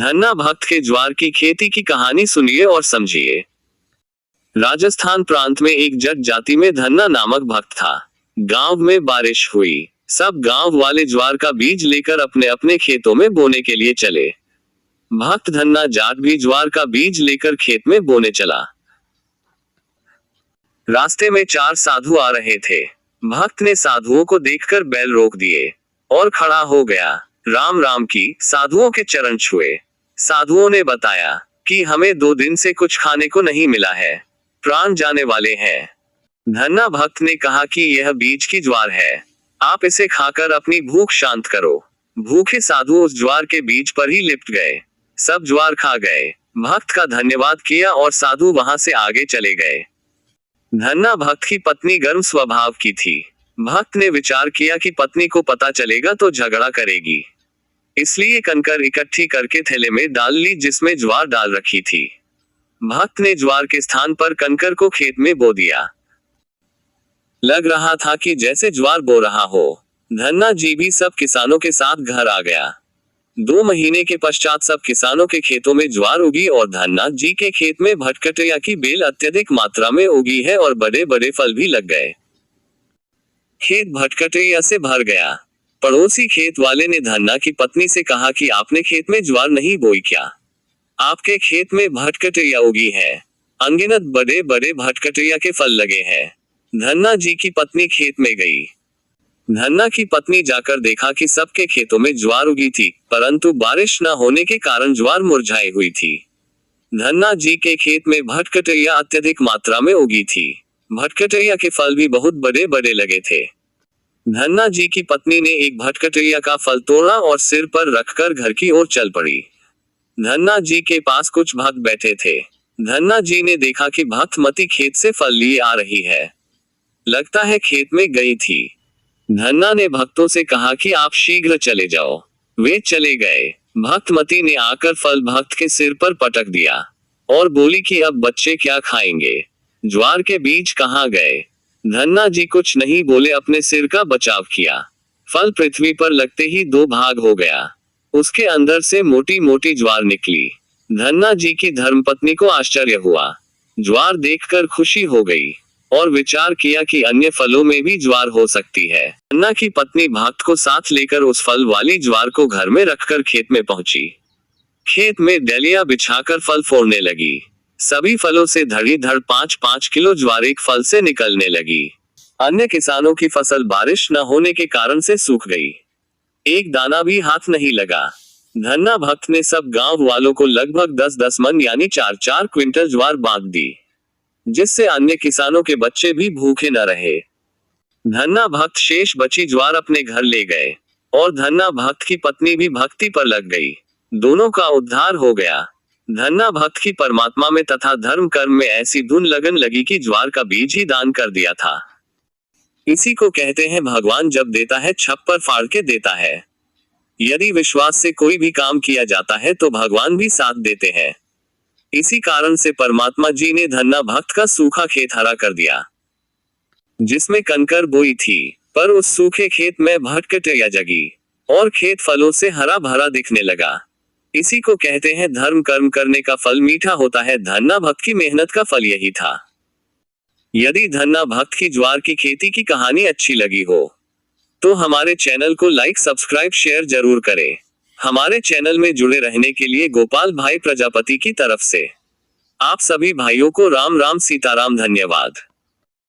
धन्ना भक्त के ज्वार की खेती की कहानी सुनिए और समझिए। राजस्थान प्रांत में एक जट जाति में धन्ना नामक भक्त था। गांव में बारिश हुई। सब गांव वाले ज्वार का बीज लेकर अपने अपने खेतों में बोने के लिए चले। भक्त धन्ना जाट भी ज्वार का बीज लेकर खेत में बोने चला। रास्ते में 4 साधु आ रहे थे। भक्त ने साधुओं को देखकर बैल रोक दिए और खड़ा हो गया। राम राम की साधुओं के चरण छुए। साधुओं ने बताया कि हमें 2 दिन से कुछ खाने को नहीं मिला है, प्राण जाने वाले हैं। धन्ना भक्त ने कहा कि यह बीज की ज्वार है, आप इसे खाकर अपनी भूख शांत करो। भूखे साधु उस ज्वार के बीज पर ही लिपट गए। सब ज्वार खा गए। भक्त का धन्यवाद किया और साधु वहां से आगे चले गए। धन्ना भक्त की पत्नी गर्म स्वभाव की थी। भक्त ने विचार किया कि पत्नी को पता चलेगा तो झगड़ा करेगी, इसलिए कंकर इकट्ठी करके थैले में डाल ली जिसमें ज्वार डाल रखी थी। भक्त ने ज्वार के स्थान पर कंकर को खेत में बो दिया। लग रहा था कि जैसे ज्वार बो रहा हो। धन्ना जी भी सब किसानों के साथ घर आ गया। 2 महीने के पश्चात सब किसानों के खेतों में ज्वार उगी और धन्ना जी के खेत में भटकटैया की बेल अत्यधिक मात्रा में उगी है और बड़े बड़े फल भी लग गए। खेत भटकटैया से भर गया। पड़ोसी खेत वाले ने धन्ना की पत्नी से कहा कि आपने खेत में ज्वार नहीं बोई क्या? आपके खेत में भटकटैया उगी है। अनगिनत बड़े बड़े भटकटैया के फल लगे हैं। धन्ना जी की पत्नी खेत में गई। धन्ना की पत्नी जाकर देखा कि सबके खेतों में ज्वार उगी थी, परंतु बारिश न होने के कारण ज्वार मुरझाई हुई थी। धन्ना जी के खेत में भटकटैया अत्यधिक मात्रा में उगी थी। भटकटैया के फल भी बहुत बड़े बड़े लगे थे। धन्ना जी की पत्नी ने एक भटकटैया का फल तोड़ा और सिर पर रखकर घर की ओर चल पड़ी। धन्ना जी के पास कुछ भक्त बैठे थे। धन्ना जी ने देखा कि भक्त मती खेत से फल लिए आ रही है। लगता है खेत में गई थी। धन्ना ने भक्तों से कहा कि आप शीघ्र चले जाओ। वे चले गए। भक्तमती ने आकर फल भक्त के सिर पर पटक दिया और बोली कि अब बच्चे क्या खाएंगे? ज्वार के बीज कहाँ गए? धन्ना जी कुछ नहीं बोले, अपने सिर का बचाव किया। फल पृथ्वी पर लगते ही 2 भाग हो गया। उसके अंदर से मोटी मोटी ज्वार निकली। धन्ना जी की धर्मपत्नी को आश्चर्य हुआ। ज्वार देखकर खुशी हो गई और विचार किया कि अन्य फलों में भी ज्वार हो सकती है। धन्ना की पत्नी भक्त को साथ लेकर उस फल वाली ज्वार को घर में रखकर खेत में पहुंची। खेत में डलिया बिछाकर फल फोड़ने लगी। सभी फलों से धड़ीधड़ 5-5 किलो ज्वार एक फल से निकलने लगी। अन्य किसानों की फसल बारिश न होने के कारण से सूख गई। एक दाना भी हाथ नहीं लगा। धन्ना भक्त ने सब गांव वालों को लगभग 10-10 मन यानी 4-4 क्विंटल ज्वार बांट दी, जिससे अन्य किसानों के बच्चे भी भूखे न रहे। धन्ना भक्त शेष बची ज्वार अपने घर ले गए और धन्ना भक्त की पत्नी भी भक्ति पर लग गई। दोनों का उद्धार हो गया। धन्ना भक्त की परमात्मा में तथा धर्म कर्म में ऐसी धुन लगन लगी कि ज्वार का बीज ही दान कर दिया था। इसी को कहते हैं भगवान जब देता है छप्पर फाड़ के देता है। यदि विश्वास से कोई भी काम किया जाता है तो भगवान भी साथ देते हैं। इसी कारण से परमात्मा जी ने धन्ना भक्त का सूखा खेत हरा कर दिया, जिसमें कंकर बोई थी, पर उस सूखे खेत में भटकटैया जगी और खेत फलों से हरा भरा दिखने लगा। इसी को कहते हैं धर्म कर्म करने का फल मीठा होता है। धन्ना भक्त की मेहनत का फल यही था। यदि धन्ना भक्त की ज्वार की खेती की कहानी अच्छी लगी हो तो हमारे चैनल को लाइक सब्सक्राइब शेयर जरूर करें। हमारे चैनल में जुड़े रहने के लिए गोपाल भाई प्रजापति की तरफ से आप सभी भाइयों को राम राम सीताराम धन्यवाद।